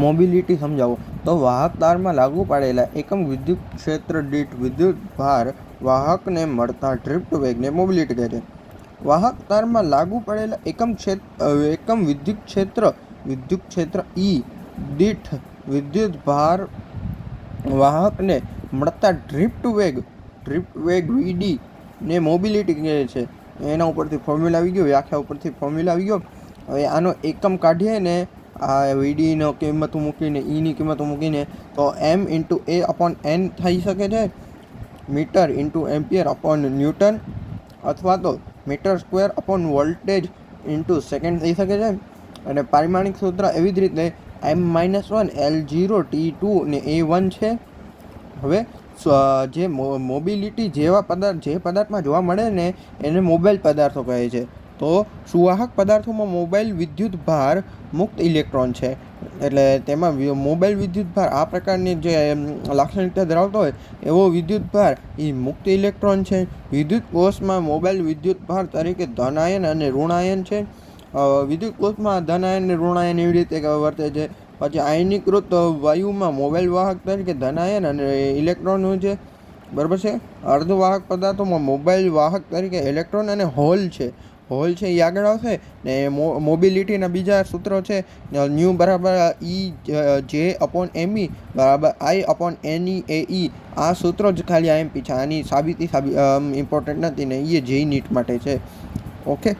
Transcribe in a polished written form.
Mobility સમજાવો. તો વાહક તારમાં લાગુ પાડેલા એકમ વિદ્યુત ક્ષેત્ર દીઠ વિદ્યુત ભાર વાહકને મળતા ડ્રિફ્ટ વેગને મોબિલિટી કહે છે. વાહક તારમાં લાગુ પડેલા એકમ વિદ્યુત ક્ષેત્ર E દીઠ વિદ્યુત ભાર વાહકને મળતા ડ્રિફ્ટ વેગ VD ને મોબિલિટી કહે છે. એના ઉપરથી ફોર્મ્યુલા આવી ગયો, વ્યાખ્યા ઉપરથી ફોર્મ્યુલા આવી ગયો. હવે આનો એકમ કાઢીએ ને આ VDનો કિંમત મૂકીને Eની કિંમત મૂકીને તો M × A/N થઈ શકે છે, મીટર × એમ્પિયર અપોન ન્યૂટન, અથવા તો metre square upon voltage × second થઈ શકે છે. અને પારિમાણિક સૂત્ર એવી જ રીતે M-1 L0 T2 ને A1 છે. હવે જે મોબિલિટી જે પદાર્થમાં જોવા મળે ને એને મોબાઈલ પદાર્થો કહે છે. તો સુવાહક પદાર્થોમાં મોબાઈલ વિદ્યુત ભાર મુક્ત ઇલેક્ટ્રોન છે. એટલે તેમાં મોબાઈલ વિદ્યુત ભાર આ પ્રકારની જે લાક્ષણિકતા ધરાવતો હોય એવો વિદ્યુત ભાર એ મુક્ત ઇલેક્ટ્રોન છે. વિદ્યુત કોષમાં મોબાઈલ વિદ્યુત ભાર તરીકે ધનાયન અને ઋણાયન છે. વિદ્યુત કોષમાં ધનાયન અને ઋણાયન એવી રીતે વર્તે છે. પછી આયનીકૃત વાયુમાં મોબાઈલ વાહક તરીકે ધનાયન અને ઇલેક્ટ્રોન હોય છે. બરાબર છે. અર્ધવાહક પદાર્થોમાં મોબાઈલ વાહક તરીકે ઇલેક્ટ્રોન અને હોલ છે એ આગળ આવશે. ને મોબિલિટીના બીજા સૂત્રો છે ન્યૂ બરાબર EJ/ME બરાબર I/NE/AE. આ સૂત્રો જ ખાલી IMP છે. આની સાબિતી ઇમ્પોર્ટન્ટ નથી ને એ JEE NEET માટે છે. ઓકે.